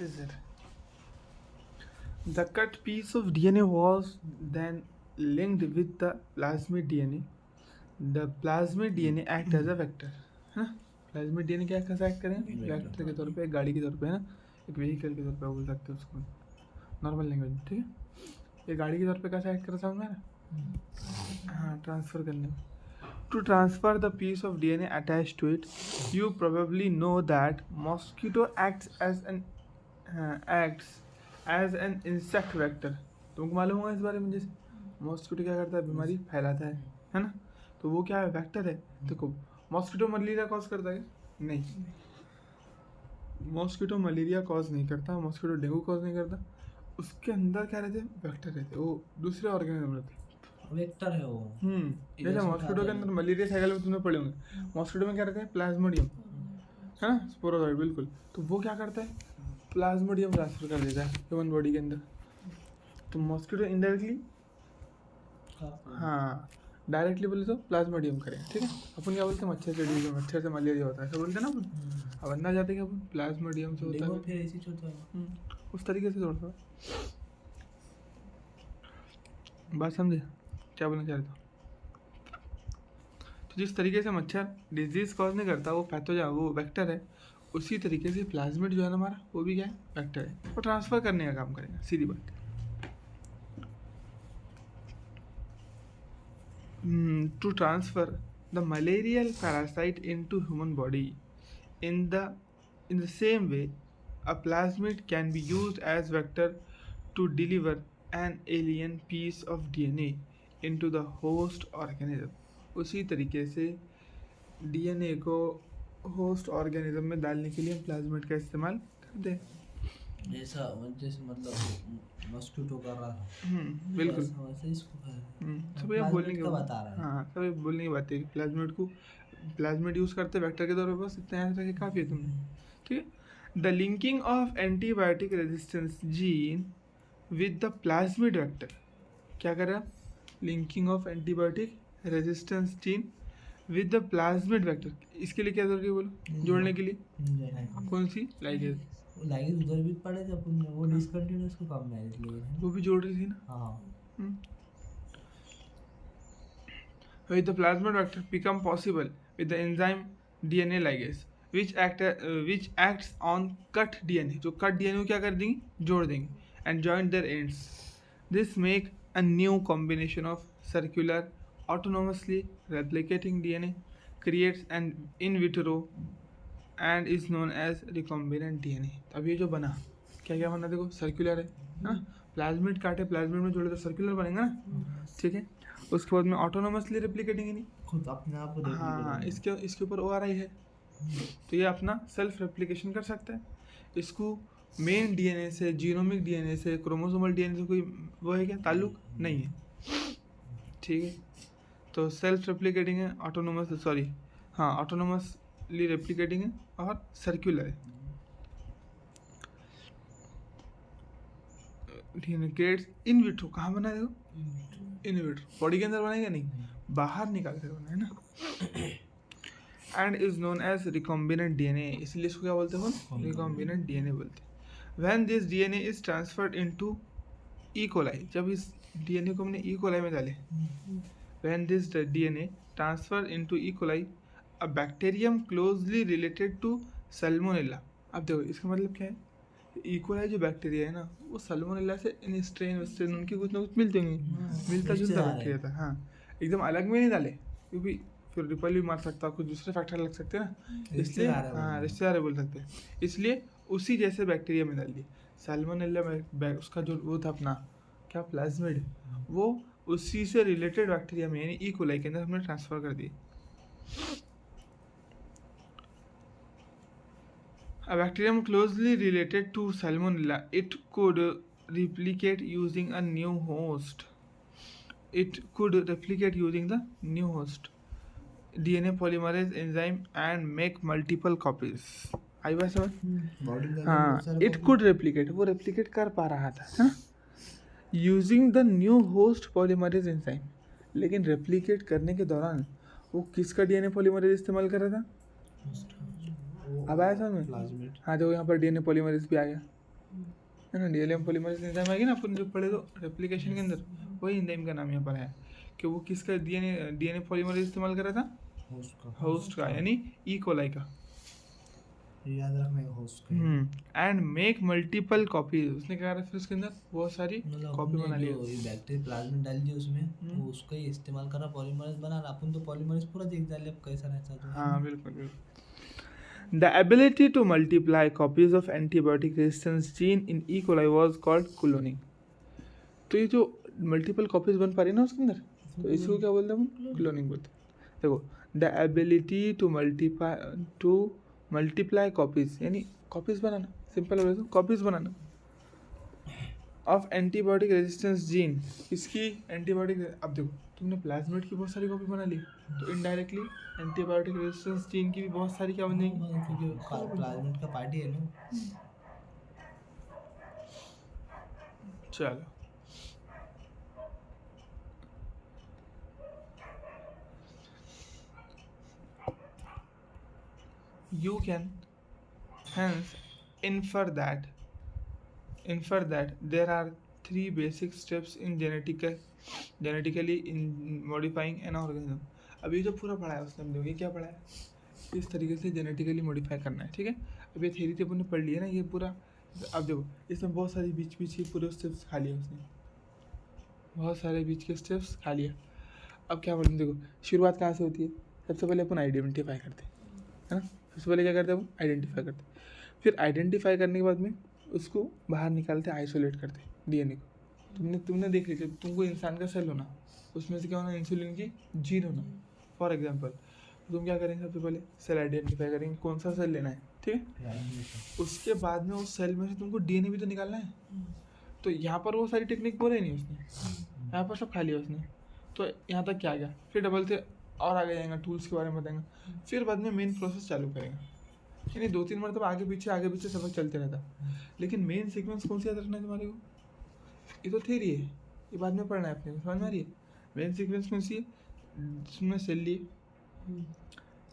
scissor. The cut piece of DNA was then linked with the plasmid DNA. The plasmid DNA act as a vector. है ना? Plasmid DNA क्या कैसे act करें? Vector के तौर पे, एक गाड़ी के तौर पे, है ना, एक व्हीकल के तौर पे बोल सकते हैं उसको नॉर्मल लैंग्वेज में, ठीक है। ये गाड़ी के तौर पे कैसे एक्ट कर सकता है? हाँ, ट्रांसफ़र करने में। To transfer the piece of DNA attached to it, you probably know that mosquito acts as an insect vector. तुमको मालूम होगा इस बारे में, जैसे मॉस्किटो क्या करता है, बीमारी फैलाता है ना, तो वो क्या है, वेक्टर है। देखो, मॉस्किटो मलेरिया कॉज करता है? नहीं, मॉस्किटो मलेरिया कॉज नहीं करता, मॉस्किटो डेंगू कॉज नहीं करता। उसके अंदर क्या रहते हैं? वेक्टर रहते हैं, वो दूसरे ऑर्गेनिज्म रहते हैं, वेक्टर है वो। जैसे मॉस्किटो के अंदर मलेरिया साइकिल में तुमने पढ़े होंगे, मॉस्किटो में क्या रहता है? प्लाज्मोडियम, है ना, स्पोरोजोइड, बिल्कुल। तो वो क्या करता है? प्लाज्मोडियम ट्रांसफर कर देता है ह्यूमन बॉडी के अंदर। तो मॉस्किटो इनडायरेक्टली, हाँ, डायरेक्टली बोले तो प्लाज्मोडियम करें, ठीक है। अपन क्या बोलते हैं? मच्छर से डिजीज, मच्छर से मलेरिया होता है, ऐसा बोलते हैं ना अपन। अब अंदर जाते हैं कि अपन प्लाज्मोडियम से होता है, फिर ऐसी होता है, उस तरीके से जोड़ता है। बात समझे क्या बोलना चाह रहे थे? तो जिस तरीके से मच्छर डिजीज कॉज नहीं करता, वो पैथोजन, वो वेक्टर है, उसी तरीके से प्लाज्मिड जो है ना हमारा, वो भी क्या है? वेक्टर है। वो ट्रांसफर करने का काम करेगा, सीधी बात। To transfer the malarial parasite into human body in the same way, a plasmid can be used as vector to deliver an alien piece of DNA into the host organism. उसी तरीके से DNA को host organism में डालने के लिए हम plasmid का इस्तेमाल करते हैं। जैसे मतलब मॉस्किटो कर रहा था, बिल्कुल वैसे इसको सब ये बोलने की बता रहा है। हाँ, सब ये बोलने की बात है कि प्लाज्मिड यूज़ करते हैं वेक्टर के तौर पर, बस इतना याद रखिए, काफ़ी है तुमने, ठीक है। The linking of antibiotic resistance gene with the plasmid vector, क्या कर रहा है? Linking of antibiotic resistance gene with the plasmid vector, इसके लिए क्या जरूरी है बोलो? जोड़ने के लिए कौन सी? लाइगेज। लाइगेज उधर भी पड़े थे अपन, वो डिसकंटिन्यूअस को काम में आए थे, वो भी जोड़ रही थी ना। हाँ। With the plasmid vector become possible with the enzyme DNA ligase which acts on cut DNA, जो cut DNA को क्या कर देंगी? जोड़ देंगी, and join their ends. This make a new combination of circular autonomously replicating DNA, creates an in vitro and is known as recombinant DNA. अब ये जो बना, क्या क्या बना? देखो, सर्कुलर है ना, प्लाज्मिड काटे, प्लाज्मिड में जोड़े तो सर्कुलर बनेगा ना, ठीक है। उसके बाद में ऑटोनोमसली रेप्लिकेटिंग नहीं, खुद अपने आप को, हाँ, इसके ऊपर ORI है, तो ये अपना सेल्फ रेप्लिकेशन कर सकता है। इसको मेन डीएनए से, जीनोमिक डीएनए से, क्रोमोसोमल डीएनए से कोई वो है क्या? ताल्लुक नहीं है, ठीक है। तो सेल्फ रेप्लिकेटिंग है, ऑटोनोमसली रेप्लिकेटिंग है और सर्कुलर है। क्रिएट्स इन विट्रो, कहाँ बना देखो? इन विट्रो, बॉडी के अंदर बनाएगा नहीं, बाहर निकाल कर बना है ना। And is known as recombinant DNA, इसलिए इसको क्या बोलते हैं? रिकॉम्बिनेंट डीएनए बोलते हैं। When this DNA is transferred into E coli, जब इस डीएनए को हमने ई कोलाई में डाले, when this DNA transfer into E coli a bacterium closely related to salmonella. अब देखो, इसका मतलब क्या है? इकोलाई जो बैक्टीरिया है ना, वो सल्मोनेला से इन स्ट्रेन उनकी कुछ ना कुछ मिलते होंगे, मिलता जुलता बैक्टीरिया था। हाँ, एकदम अलग में नहीं डाले, क्योंकि फिर रिपल भी मार सकता है, कुछ दूसरे फैक्टर लग सकते हैं ना, इसलिए हाँ, रिश्तेदार बोल सकते हैं, इसलिए उसी जैसे बैक्टीरिया में डाल दिए। सल्मोनेला में उसका जो वो था अपना क्या, प्लाज्मिड, वो उसी से रिलेटेड बैक्टीरिया में, यानी ई कोलाई के अंदर हमने ट्रांसफर कर दिए। A bacterium closely related to Salmonella, it could replicate using a new host. DNA polymerase enzyme and make multiple copies. आई बात समझ? हाँ, it could replicate, वो replicate कर पा रहा था, है ना, using the new host polymerase enzyme, लेकिन replicate करने के दौरान वो किसका DNA polymerase इस्तेमाल कर रहा था? अब आया समझ में? हाँ, देखो यहाँ पर डीएनए पॉलीमरेज भी आ गया, है ना, डीएनए पॉलीमरेज एंजाइम आएगी ना, अपन जो पढ़े तो रेप्लिकेशन के अंदर, वही एंजाइम का नाम यहाँ पर है कि वो किसका डीएनए पॉलीमरेज इस्तेमाल कर रहा था, होस्ट का, यानी ई कोलाई का, याद रखना है होस्ट का। एंड मेक मल्टीपल कॉपीज, उसने क्या करा फिर उसके अंदर बहुत सारी कॉपी बना ली, बैक्टीरिया प्लाज्मा डाल दिया उसमें, तो उसका ही इस्तेमाल करा पॉलीमरेज बना। अपन तो पॉलीमरेज पूरा देख डाले अब कैसा रहता तो। हाँ बिल्कुल बिल्कुल। The ability to multiply copies of antibiotic resistance gene in E coli was called cloning. तो ये जो मल्टीपल कॉपीज बन पा रही ना उसके अंदर, तो इसको क्या बोलते हैं हम, क्लोनिंग बोलते हैं। देखो, the ability to multiply copies, यानी कॉपीज बनाना, सिंपल है तो copies banana, of antibiotic resistance gene, इसकी एंटीबायोटिक, अब देखो तुमने प्लाज्मिड की बहुत सारी कॉपी बना ली, तो इनडायरेक्टली एंटीबायोटिक रेजिस्टेंस जीन की भी बहुत सारी क्या बन जाएंगी, क्योंकि प्लाज्मिड का पार्ट ही है ना। चलो you can hence infer that there are three basic steps in genetically in modifying an organism। अब ये जो पूरा पढ़ा है उसने, हम देखिए क्या पढ़ा है, इस तरीके से जेनेटिकली मॉडिफाई करना है, ठीक है। अब ये थ्योरी तो अपने पढ़ ली है ना ये पूरा। अब देखो इसमें बहुत सारी बीच के पूरे स्टेप्स खा लिया उसने, बहुत सारे बीच के स्टेप्स खा लिया। अब क्या बोलते हैं, देखो शुरुआत कहाँ से होती है, सबसे पहले अपन आइडेंटिफाई करते हैं, है ना, सबसे पहले क्या करते हैं, वो आइडेंटिफाई करते हैं, फिर आइडेंटिफाई करने के बाद में उसको बाहर निकालते, आइसोलेट करते डीएनए को। तुमने देख लीजिए, तुमको इंसान का सेल होना, उसमें से क्या होना, इंसुलिन की जीन होना फॉर एग्जांपल, तो तुम क्या करेंगे, सबसे पहले सेल आइडेंटिफाई करेंगे कौन सा सेल लेना है, ठीक है। उसके बाद में उस सेल में से तुमको डीएनए भी तो निकालना है, तो यहाँ पर वो सारी टेक्निक बोले नहीं उसने, यहाँ पर सब खा लिया उसने। तो यहाँ तक क्या गया, फिर डबल से और आगे जाएगा, टूल्स के बारे में बताएंगे, फिर बाद में मेन प्रोसेस चालू करेगा, यानी 2-3 मरतबा आगे पीछे सबक चलते रहता। लेकिन मेन सीक्वेंस कौन सी याद रखना है तुम्हारे को, ये तो थ्योरी है, ये बाद में पढ़ना है अपने, समझ में आ रही है। मेन सीक्वेंस कौन सी है, तुमने सेल लिए,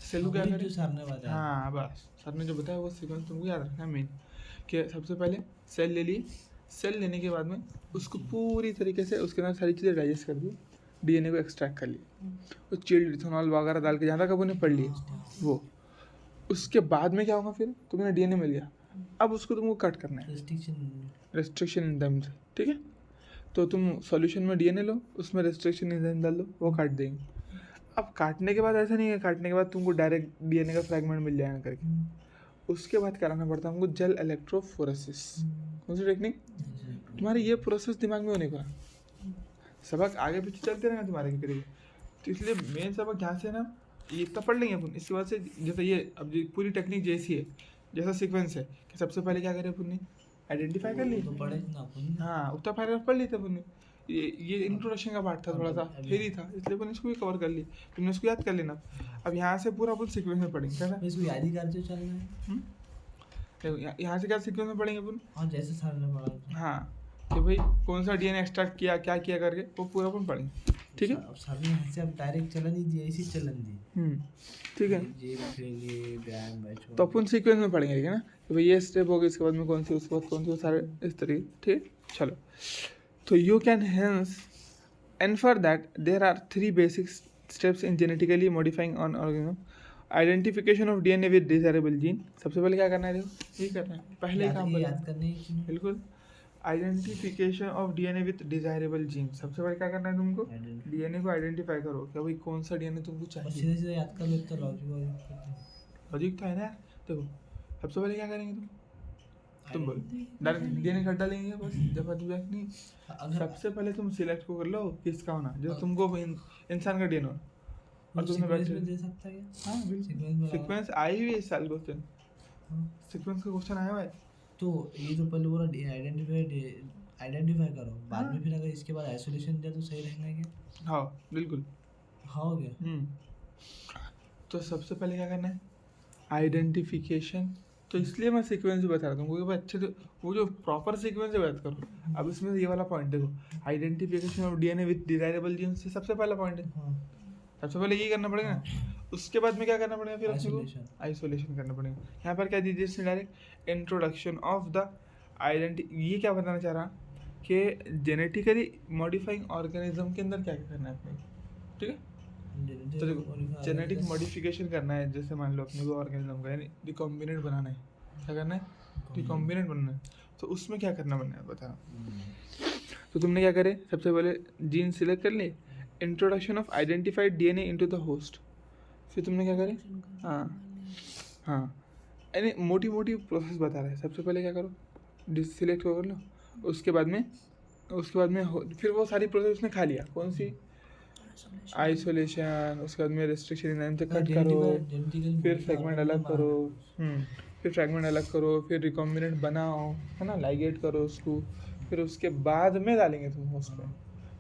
सेल को क्या करें, हाँ बस सर ने जो बताया वो सीक्वेंस तुमको याद रखना है मेन, कि सबसे पहले सेल ले लिए, सेल लेने के बाद में उसको पूरी तरीके से उसके अंदर सारी चीज़ें डाइजेस्ट कर दी, डीएनए को एक्सट्रैक्ट कर लिया, वो चिल्ड इथेनॉल वगैरह डाल के जहाँ तक अपन ने पढ़ लिए वो। उसके बाद में क्या होगा, फिर तुम्हें डीएनए मिल गया, अब उसको तुमको कट करना है रेस्ट्रिक्शन एंजाइम से, ठीक है। तो तुम सॉल्यूशन में डीएनए लो, उसमें रेस्ट्रिक्शन एंजाइम डाल दो, वो काट देंगे। अब काटने के बाद ऐसा नहीं है, काटने के बाद तुमको डायरेक्ट डीएनए का फ्रैगमेंट मिल जाएगा करके, उसके बाद कराना पड़ता है हमको जेल इलेक्ट्रोफोरेसिस। कौन सी टेक्निक, तुम्हारे ये प्रोसेस दिमाग में होने का, सबक आगे पीछे चलते रहेंगे तुम्हारे के करीब, तो इसलिए मेन सबक यहाँ से ना ये इतना पढ़ लेंगे अपन। इसके बाद से जैसे ये अब पूरी टेक्निक जैसी है, जैसा सीक्वेंस है कि सबसे पहले क्या करें अपन ने, आइडेंटिफाई कर ली, तो पढ़े ना अपन, हाँ उतना पैराग्राफ पढ़ लेते अपन ने, ये इंट्रोडक्शन का पार्ट था, थोड़ा सा थ्योरी था, इसलिए अपन इसको भी कवर कर ली, तुमने इसको याद कर लेना। अब यहाँ से पूरा अपन सीक्वेंस में पढ़ेंगे, कैसा इसको याद ही करते चलना है। देखो यहाँ से क्या सीक्वेंस में पढ़ेंगे अपन, हाँ जैसे सर ने पढ़ा, हाँ कि भाई कौन सा डीएनए एक्सट्रैक्ट किया, क्या किया करके वो पूरा अपन पढ़ेंगे, ठीक है। अब सर ने यहाँ से अब डायरेक्ट चलन ही दिया, इसी चलन दी, ठीक है। ये व्यायाम बैच, तो अपन सीक्वेंस में पढ़ेंगे, ठीक है ना, कि भाई ये स्टेप हो गया, इसके बाद में कौन सी, उसके बाद कौन सी, सारे इस तरीके, ठीक है। चलो, तो you can hence infer that there are 3 basic steps in genetically modifying an organism। Identification of DNA with desirable gene, सबसे पहले क्या करना है, देखो ये करना है, पहले काम याद करने की, बिल्कुल। Identification of DNA with desirable gene, सबसे पहले क्या करना है तुमको, डीएनए को आइडेंटिफाई करो क्या भाई कौन सा डीएनए तुमको चाहिए, सीधे सीधे याद कर लो, तो लॉजिक तो है ना। देखो सबसे पहले क्या करेंगे तुम बोलो, डायरेक्ट डीएनए हटा लेंगे बस, जब नहीं, सबसे पहले तुम सिलेक्ट को कर लो किसका होना, जो तुमको इंसान का डीएनए होना, और तुमने बैठे दे सकता है। हाँ बिल्कुल, सीक्वेंस आई हुई है इस साल क्वेश्चन, सीक्वेंस का क्वेश्चन आया हुआ है। तो ये तो पहले पूरा आइडेंटिफाई करो, बाद में फिर अगर इसके बाद आइसोलेशन दिया तो सही रहेगा क्या, हाँ बिल्कुल, हाँ हो गया। तो सबसे पहले क्या करना है, आइडेंटिफिकेशन, तो इसलिए मैं सीक्वेंस भी बता रहा हूँ क्योंकि अच्छे से वो जो प्रॉपर सीक्वेंस है याद करो। अब इसमें ये वाला पॉइंट देखो, identification of DNA with desirable gene से सबसे पहला पॉइंट है, सबसे पहले ये करना पड़ेगा ना। उसके बाद में क्या करना पड़ेगा, फिर अपने को आइसोलेशन करना पड़ेगा। यहाँ पर क्या दीजिए इसने डायरेक्ट इंट्रोडक्शन ऑफ द ये क्या बताना चाह रहा कि जेनेटिकली मॉडिफाइंग ऑर्गेनिज्म के अंदर क्या क्या करना है अपने को, ठीक है। तो देखो जेनेटिक मॉडिफिकेशन करना है, जैसे मान लो अपने को ऑर्गेनिज्म का यानी रिकॉम्बिनेंट बनाना है, क्या करना है, रिकॉम्बिनेंट बनना है। तो उसमें क्या करना बनना है बता। तो तुमने क्या करे, सबसे पहले जीन सिलेक्ट कर लिए, introduction of identified DNA into the host. फिर तुमने क्या करे, हाँ यानी मोटी मोटी प्रोसेस बता रहा है। सबसे पहले क्या करो, डिस सिलेक्ट कर लो, उसके बाद में फिर वो सारी प्रोसेस उसने खा लिया। कौन सी, आइसोलेशन, उसके बाद में रेस्ट्रिक्शन एंजाइम से कट करो, फिर फ्रेगमेंट अलग करो, फिर रिकॉम्बिनेंट बनाओ, है ना, लाइगेट करो उसको, फिर उसके बाद में डालेंगे तुम होस्ट में।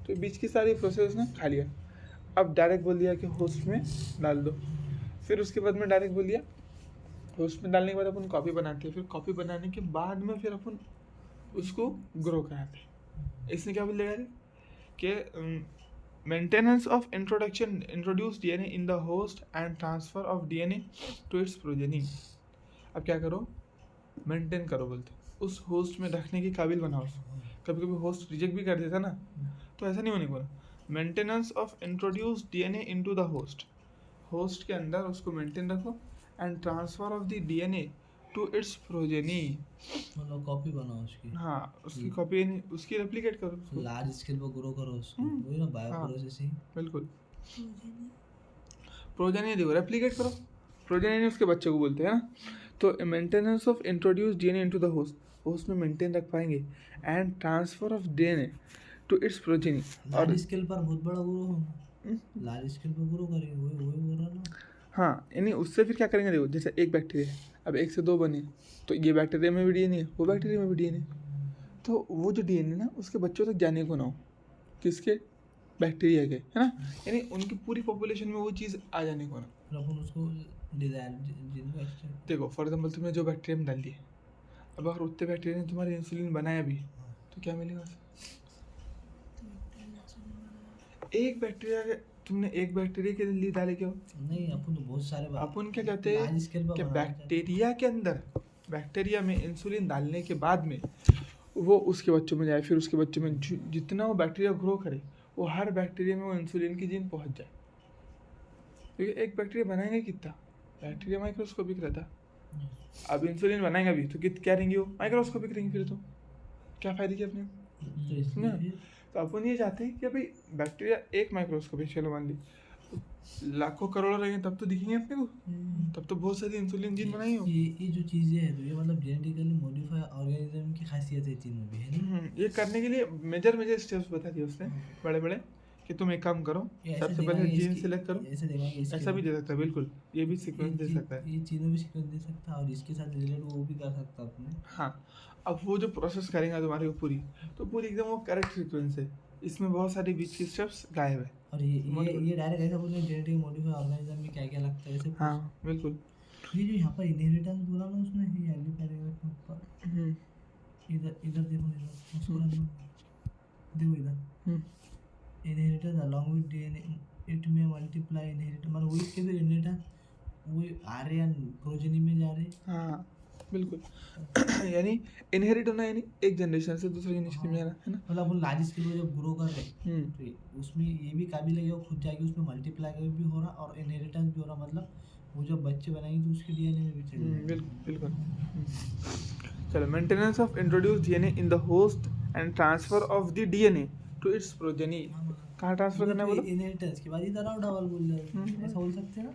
तो बीच की सारी प्रोसेस ने खा लिया। अब डायरेक्ट बोल दिया कि होस्ट में डाल दो, फिर उसके बाद में डायरेक्ट बोल दिया होस्ट में डालने के बाद अपन कॉपी बनाते हैं, फिर कॉपी बनाने के बाद में फिर अपन उसको ग्रो कराते हैं। इसने क्या बोल दिया कि maintenance of introduce DNA in the host and transfer of DNA to its progeny. अब क्या करो, मेंटेन करो बोलते, उस होस्ट में रखने के काबिल बनाओ। कभी कभी होस्ट रिजेक्ट भी कर देता ना, तो ऐसा नहीं होने को। Maintenance of introduce DNA into the host के अंदर उसको मेंटेन रखो, and transfer of the DNA to its progeny, मतलब कॉपी बनाओ उसकी। हाँ, उसकी कॉपी उसकी रेप्लिकेट करो, लार्ज स्केल पर ग्रो करो उसको, वही ना बायो प्रोसेसिंग। बिल्कुल, प्रोजेनी देखो रेप्लिकेट करो, प्रोजेनी उसके बच्चे को बोलते हैं ना। तो maintenance of introduce DNA into the host में मेंटेन रख पाएंगे, and transfer of DNA to its progeny. Large scale पर बहुत बड़ा ग्रो होना, लार्ज स्केल पर ग्रो करेंगे, वही बोल रहा ना। हाँ, यानी उससे फिर क्या करेंगे, देखो जैसे एक बैक्टीरिया, अब 1 से 2 बने, तो ये बैक्टीरिया में भी डीएनए है, वो बैक्टीरिया में भी डीएनए, तो वो जो डीएनए ना उसके बच्चों तक जाने को ना हो, किसके, बैक्टीरिया के, है ना, यानी उनकी पूरी पॉपुलेशन में वो चीज़ आ जाने को ना। अपन उसको डिजाइन देखो फॉर एग्जाम्पल तुमने जो बैक्टीरिया में डाल दिए, अब अगर उतने बैक्टीरिया ने तुम्हारे इंसुलिन बनाया भी तो क्या मिलेगा, एक बैक्टीरिया तुमने एक बैक्टीरिया के लिए डाले क्यों नहीं, अपन तो बहुत सारे अपन क्या कहते हैं कि बैक्टीरिया के अंदर, बैक्टीरिया में इंसुलिन डालने के बाद में वो उसके बच्चों में जाए, फिर उसके बच्चों में जितना वो बैक्टीरिया ग्रो करे वो हर बैक्टीरिया में वो इंसुलिन की जीन पहुंच जाए। क्योंकि एक बैक्टीरिया बनाएंगे कितना, बैक्टीरिया माइक्रोस्कोपिक रहता, अब इंसुलिन बनाएगा भी तो क्या रहेंगी वो, माइक्रोस्कोपिक रहेंगी, फिर तो क्या फायदे की अपने। तो अपन ये चाहते हैं कि भाई बैक्टीरिया एक माइक्रोस्कोपिक, चलो मान ली लाखों करोड़ों रहेंगे तब तो दिखेंगे अपने को, तब तो बहुत सारी इंसुलिन जीन बनाई हो। ये जो चीज़ें हैं तो ये मतलब जेनेटिकली मॉडिफाई ऑर्गेनिज्म की खासियत है तीनों भी, है ना। ये करने के लिए मेजर स्टेप्स बता दिए उसने बड़े बड़े, कि तुम एक काम करो, सबसे पहले जीन सिलेक्ट करो, ऐसा भी दे सकता है, बिल्कुल ये भी सीक्वेंस दे सकता है, ये तीनों भी सीक्वेंस दे सकता है, और इसके साथ रिलेटेड वो भी कर सकता है अपने। हाँ, अब वो जो प्रोसेस करेंगे तुम्हारे को पूरी एकदम वो करेक्ट सीक्वेंस है, इसमें बहुत सारी बीच की स्टेप्स गायब है। और ये डायरेक्ट ऐसा बोलते हैं जेनेटिक मॉडिफाई ऑर्गेनिज्म में क्या क्या लगता है ऐसे। हाँ बिल्कुल, ये जो यहाँ पर इनहेरिटेंस बोला ना उसने, ये अगली पैराग्राफ के ऊपर इधर देखो, देखो इधर, inheritance along with DNA it में मल्टीप्लाई इनहेरिटेंस, मतलब वही इसके फिर इनहेरिटेंस वही आर्यन प्रोजेनी में जा रहे। हाँ बिल्कुल यानी इनहेरिट होना, यानी एक जनरेशन से दूसरे जनरेशन में जाना, है ना। मतलब अपन लार्ज स्केल में जब ग्रो कर रहे हैं तो उसमें ये भी काबिल है कि वो खुद जाके उसमें मल्टीप्लाई भी हो रहा और इनहेरिटेंस भी हो रहा, मतलब वो जब बच्चे बनाएंगे तो उसके डीएनए में भी चलेगा। बिल्कुल। चलो, maintenance of introduce DNA in the host and transfer of the DNA to its progeny. कहाँ ट्रांसफर करना है बोलो, इनहेरिटेंस के बाद इधर आओ डबल बोल रहे हैं, ऐसा बोल सकते हैं ना।